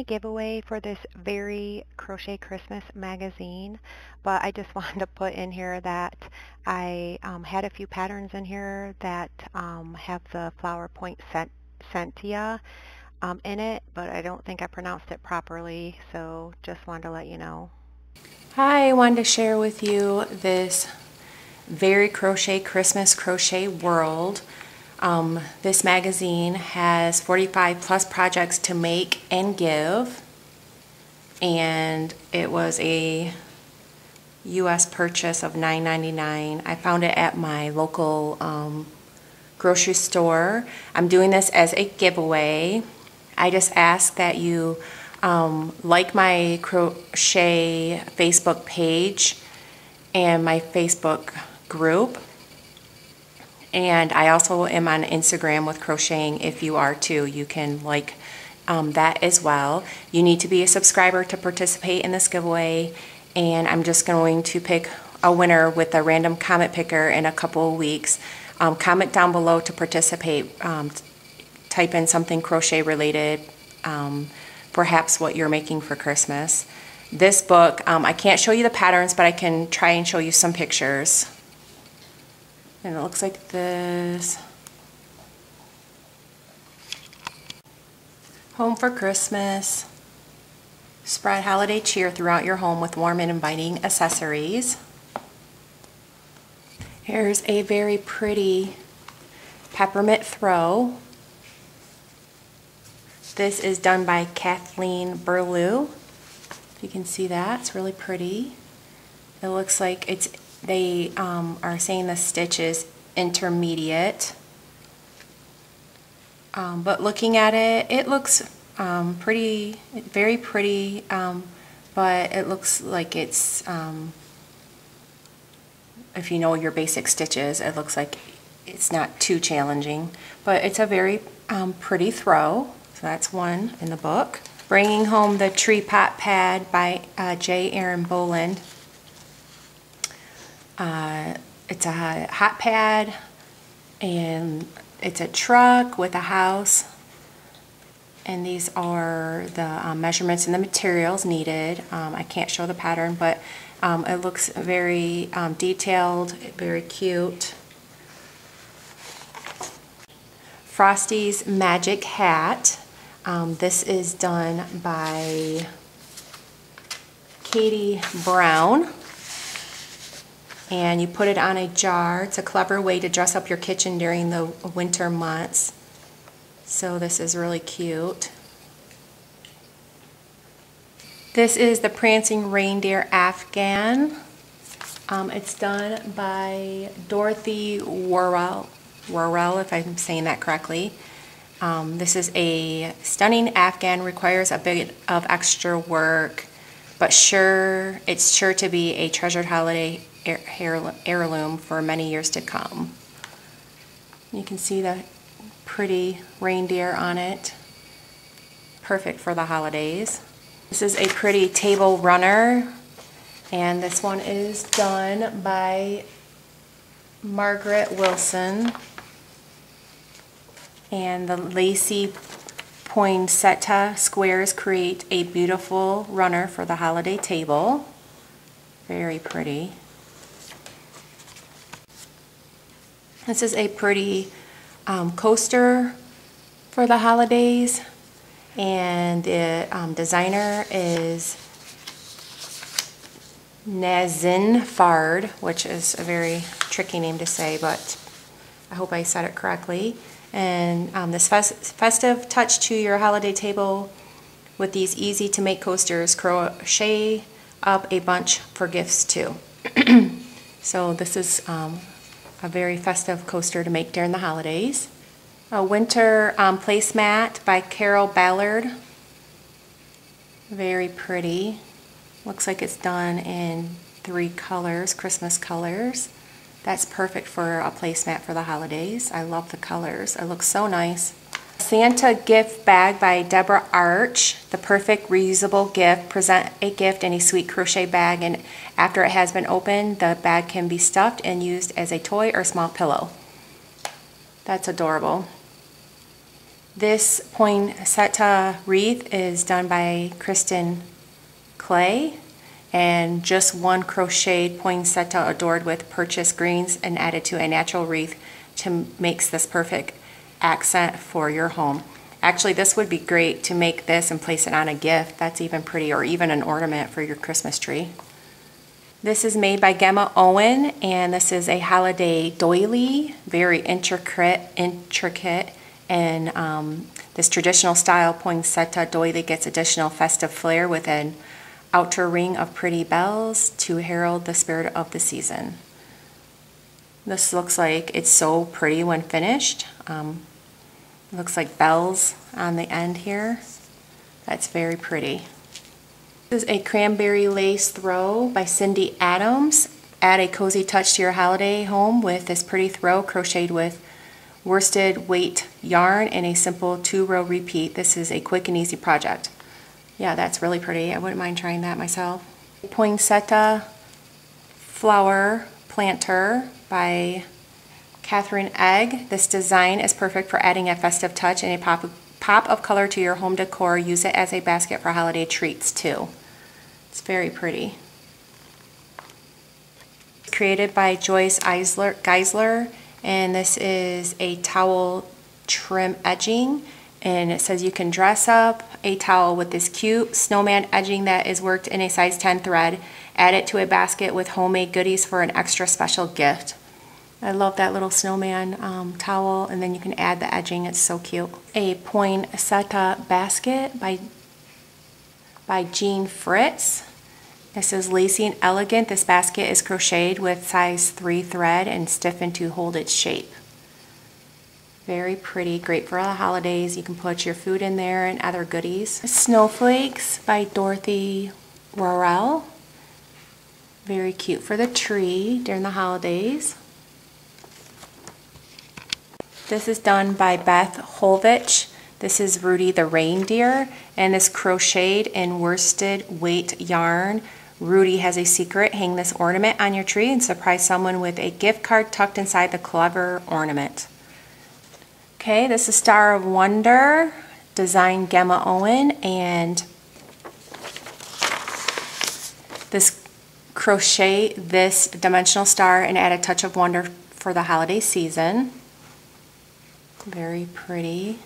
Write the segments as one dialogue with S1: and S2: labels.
S1: a giveaway for this very Crochet Christmas magazine, but I just wanted to put in here that I had a few patterns in here that have the flower point Sentia in it, but I don't think I pronounced it properly, so just wanted to let you know.
S2: Hi, I wanted to share with you this very Crochet Christmas Crochet World. This magazine has 45 plus projects to make and give, and it was a US purchase of $9.99. I found it at my local grocery store. I'm doing this as a giveaway. I just ask that you like my crochet Facebook page and my Facebook group. And I also am on Instagram with crocheting. If you are too, you can like that as well. You need to be a subscriber to participate in this giveaway, and I'm just going to pick a winner with a random comment picker in a couple of weeks. Comment down below to participate. Type in something crochet related, perhaps what you're making for Christmas. This book, I can't show you the patterns, but I can try and show you some pictures. And it looks like this. Home for Christmas. Spread holiday cheer throughout your home with warm and inviting accessories. Here's a very pretty peppermint throw. This is done by Kathleen Burlew. You can see that, it's really pretty. It looks like they are saying the stitch is intermediate. But looking at it, it looks pretty, very pretty, but it looks like it's, if you know your basic stitches, it looks like it's not too challenging. But it's a very pretty throw, so that's one in the book. Bringing Home the Tree Pot Pad by J. Aaron Boland. It's a hot pad, and it's a truck with a house, and these are the measurements and the materials needed. I can't show the pattern, but it looks very detailed, very cute. Frosty's Magic Hat. This is done by Katie Brown. And you put it on a jar. It's a clever way to dress up your kitchen during the winter months. So this is really cute. This is the Prancing Reindeer Afghan. It's done by Dorothy Worrell, if I'm saying that correctly. This is a stunning Afghan, requires a bit of extra work, but it's sure to be a treasured holiday heirloom for many years to come. You can see the pretty reindeer on it. Perfect for the holidays. This is a pretty table runner, and this one is done by Margaret Wilson. And the lacy poinsettia squares create a beautiful runner for the holiday table. Very pretty. This is a pretty coaster for the holidays, and the designer is Nazin Fard, which is a very tricky name to say, but I hope I said it correctly. And this festive touch to your holiday table with these easy to make coasters. Crochet up a bunch for gifts too. So this is a very festive coaster to make during the holidays. A winter placemat by Carol Ballard. Very pretty. Looks like it's done in 3 colors, Christmas colors. That's perfect for a placemat for the holidays. I love the colors. It looks so nice. Santa gift bag by Deborah Arch. The perfect reusable gift. Present a gift in a sweet crochet bag, and after it has been opened, the bag can be stuffed and used as a toy or small pillow. That's adorable. This poinsettia wreath is done by Kristen Clay, and just one crocheted poinsettia adored with purchased greens and added to a natural wreath to makes this perfect accent for your home. Actually, this would be great to make this and place it on a gift. That's even pretty, or even an ornament for your Christmas tree. This is made by Gemma Owen, and this is a holiday doily, very intricate, and this traditional style poinsettia doily gets additional festive flair with an outer ring of pretty bells to herald the spirit of the season. This looks like it's so pretty when finished. Looks like bells on the end here. That's very pretty. This is a cranberry lace throw by Cindy Adams. Add a cozy touch to your holiday home with this pretty throw crocheted with worsted weight yarn and a simple 2-row repeat. This is a quick and easy project. Yeah, that's really pretty. I wouldn't mind trying that myself. Poinsettia flower planter by Catherine Egg. This design is perfect for adding a festive touch and a pop of color to your home decor. Use it as a basket for holiday treats too. It's very pretty. It's created by Joyce Geisler, and this is a towel trim edging, and it says you can dress up a towel with this cute snowman edging that is worked in a size 10 thread. Add it to a basket with homemade goodies for an extra special gift. I love that little snowman towel, and then you can add the edging. It's so cute. A poinsettia basket by Jean Fritz. This is lacy and elegant. This basket is crocheted with size 3 thread and stiffened to hold its shape. Very pretty, great for all the holidays. You can put your food in there and other goodies. Snowflakes by Dorothy Worrell. Very cute for the tree during the holidays. This is done by Beth Holvich. This is Rudy the reindeer, and this crocheted in worsted weight yarn. Rudy has a secret. Hang this ornament on your tree and surprise someone with a gift card tucked inside the clever ornament. Okay, this is Star of Wonder, design Gemma Owen, and this crochet this dimensional star and add a touch of wonder for the holiday season. Very pretty.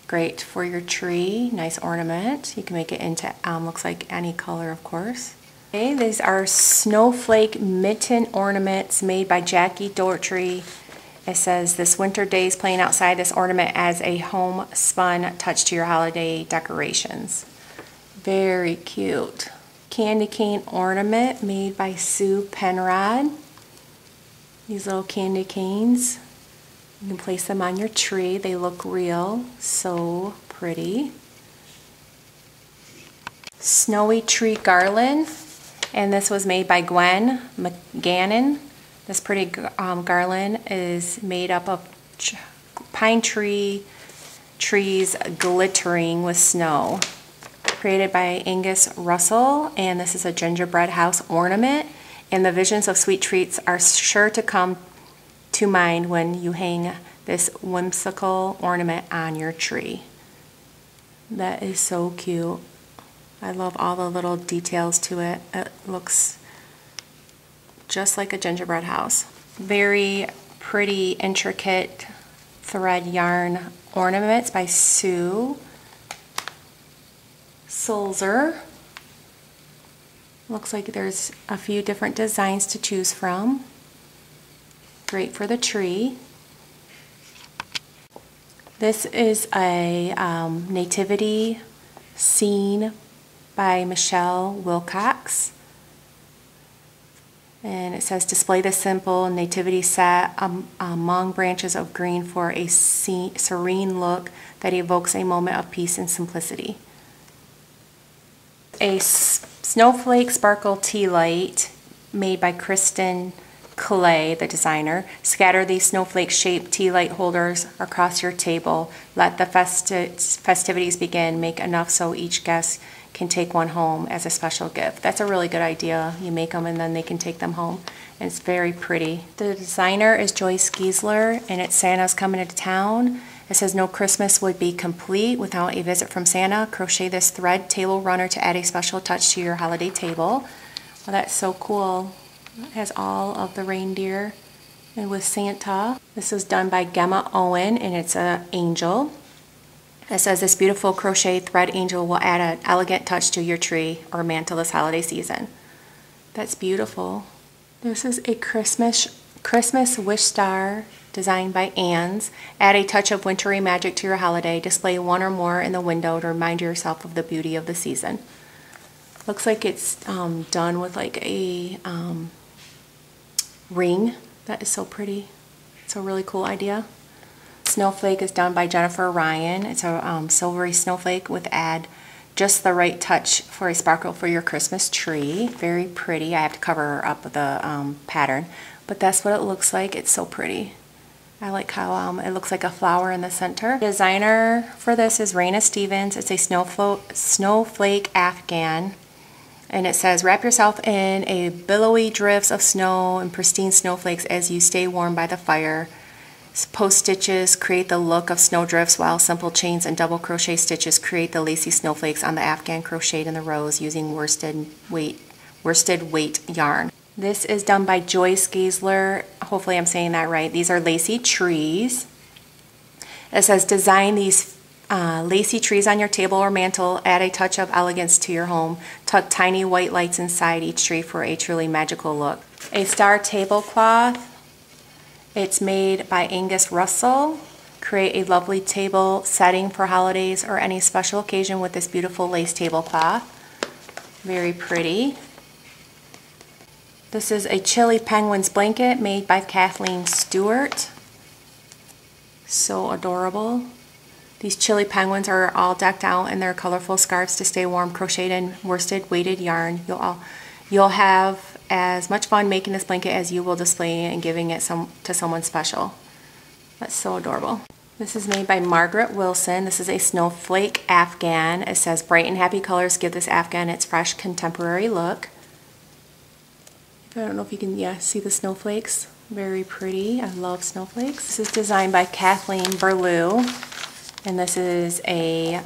S2: Great for your tree. Nice ornament. You can make it into, looks like any color, of course. Okay, these are snowflake mitten ornaments made by Jackie Doherty. It says, this winter days playing outside, this ornament adds a homespun touch to your holiday decorations. Very cute. Candy cane ornament made by Sue Penrod. These little candy canes. You can place them on your tree. They look real. So pretty. Snowy tree garland. And this was made by Gwen McGannon. This pretty garland is made up of pine trees glittering with snow. Created by Angus Russell, and this is a gingerbread house ornament. And the visions of sweet treats are sure to come to mind when you hang this whimsical ornament on your tree. That is so cute. I love all the little details to it. It looks just like a gingerbread house. Very pretty, intricate thread yarn ornaments by Sue Sulzer. Looks like there's a few different designs to choose from. Great for the tree. This is a nativity scene by Michelle Wilcox. And it says, display the simple nativity set among branches of green for a serene look that evokes a moment of peace and simplicity. A snowflake sparkle tea light made by Kristen Clay, the designer. Scatter these snowflake-shaped tea light holders across your table. Let the festivities begin. Make enough so each guest can take one home as a special gift. That's a really good idea. You make them and then they can take them home. And it's very pretty. The designer is Joyce Geisler, and it's Santa's Coming to Town. It says, no Christmas would be complete without a visit from Santa. Crochet this thread table runner to add a special touch to your holiday table. Well, that's so cool. It has all of the reindeer and with Santa. This was done by Gemma Owen, and it's an angel. It says, this beautiful crochet thread angel will add an elegant touch to your tree or mantle this holiday season. That's beautiful. This is a Christmas wish star designed by Ann's. Add a touch of wintry magic to your holiday. Display one or more in the window to remind yourself of the beauty of the season. Looks like it's done with like a ring. That is so pretty. It's a really cool idea. Snowflake is done by Jennifer Ryan. It's a silvery snowflake with add just the right touch for a sparkle for your Christmas tree. Very pretty. I have to cover up the pattern, but that's what it looks like. It's so pretty. I like how it looks like a flower in the center. The designer for this is Raina Stevens. It's a snowflake afghan. And it says, wrap yourself in a billowy drifts of snow and pristine snowflakes as you stay warm by the fire. Post stitches create the look of snowdrifts, while simple chains and double crochet stitches create the lacy snowflakes on the afghan crocheted in the rows using worsted weight yarn. This is done by Joyce Gaisler. Hopefully I'm saying that right. These are lacy trees. It says, design these lacy trees on your table or mantle. Add a touch of elegance to your home. Tuck tiny white lights inside each tree for a truly magical look. A star tablecloth. It's made by Angus Russell. Create a lovely table setting for holidays or any special occasion with this beautiful lace tablecloth. Very pretty. This is a Chili Penguins blanket made by Kathleen Stewart. So adorable. These chili penguins are all decked out in their colorful scarves to stay warm, crocheted in worsted weighted yarn. You'll have as much fun making this blanket as you will displaying it and giving it to someone special. That's so adorable. This is made by Margaret Wilson. This is a snowflake afghan. It says, bright and happy colors give this afghan its fresh contemporary look. I don't know if you can see the snowflakes. Very pretty. I love snowflakes. This is designed by Kathleen Berlew. And this is a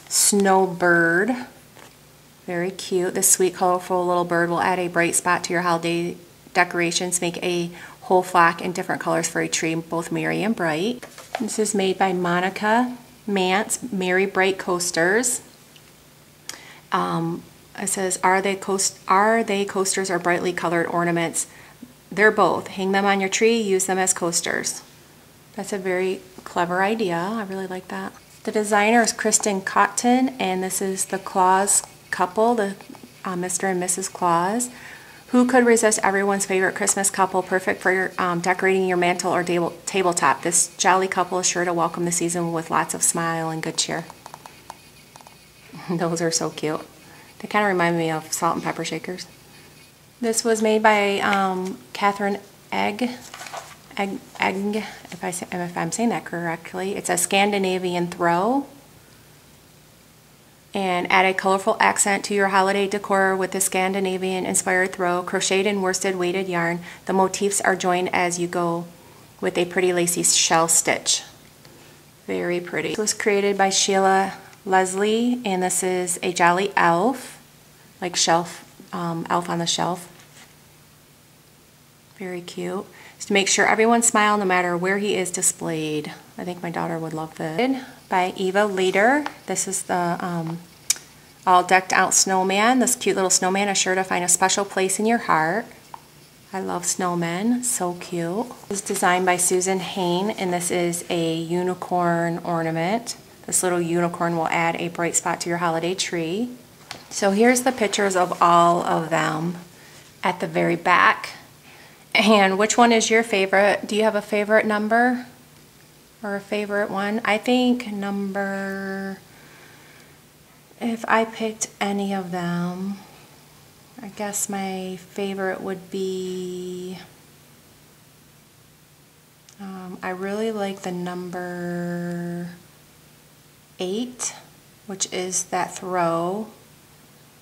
S2: snowbird. Very cute. This sweet, colorful little bird will add a bright spot to your holiday decorations. Make a whole flock in different colors for a tree, both merry and bright. This is made by Monica Mance, Merry Bright Coasters. It says, are they coasters or brightly colored ornaments? They're both. Hang them on your tree, use them as coasters. That's a very clever idea. I really like that. The designer is Kristen Cotton, and this is the Claus couple, the Mr. and Mrs. Claus. Who could resist everyone's favorite Christmas couple, perfect for your, decorating your mantle or tabletop? This jolly couple is sure to welcome the season with lots of smile and good cheer. Those are so cute. They kind of remind me of salt and pepper shakers. This was made by Catherine Egg, if I'm saying that correctly. It's a Scandinavian throw. And add a colorful accent to your holiday decor with the Scandinavian-inspired throw, crocheted in worsted weighted yarn. The motifs are joined as you go with a pretty lacy shell stitch. Very pretty. This was created by Sheila Leslie, and this is a jolly elf, like shelf, elf on the shelf. Very cute. Just to make sure everyone smiles no matter where he is displayed. I think my daughter would love this. By Eva Leader. This is the all decked out snowman. This cute little snowman is sure to find a special place in your heart. I love snowmen. So cute. This is designed by Susan Hain, and this is a unicorn ornament. This little unicorn will add a bright spot to your holiday tree. So here's the pictures of all of them at the very back. And which one is your favorite? Do you have a favorite number or a favorite one? I think number, if I picked any of them, I guess my favorite would be, I really like the number 8, which is that throw.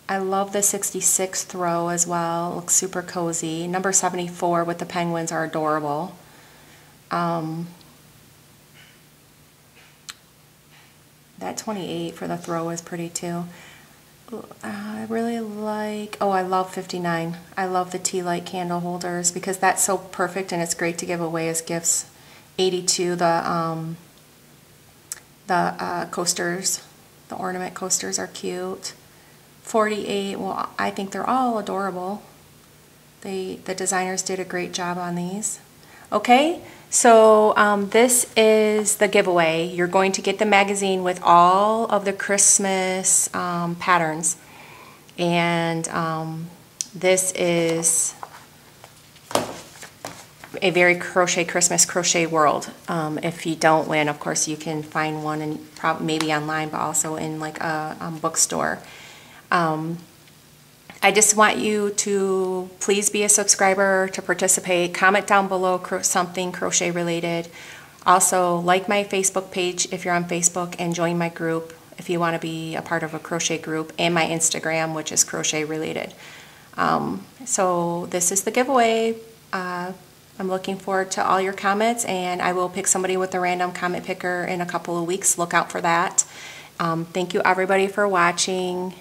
S2: I love the 66 throw as well. It looks super cozy. Number 74 with the penguins are adorable. That 28 for the throw is pretty too. I really like, oh, I love 59. I love the tea light candle holders because that's so perfect and it's great to give away as gifts. 82, the coasters, the ornament coasters are cute. 48, well, I think they're all adorable. The designers did a great job on these. Okay, so this is the giveaway. You're going to get the magazine with all of the Christmas patterns. And this is a very crochet Christmas crochet world. If you don't win, of course, you can find one and maybe online, but also in like a bookstore. I just want you to please be a subscriber to participate. Comment down below something crochet related. Also, like my Facebook page if you're on Facebook, and join my group if you want to be a part of a crochet group, and my Instagram, which is crochet related. So this is the giveaway. I'm looking forward to all your comments, and I will pick somebody with a random comment picker in a couple of weeks. Look out for that. Thank you everybody for watching.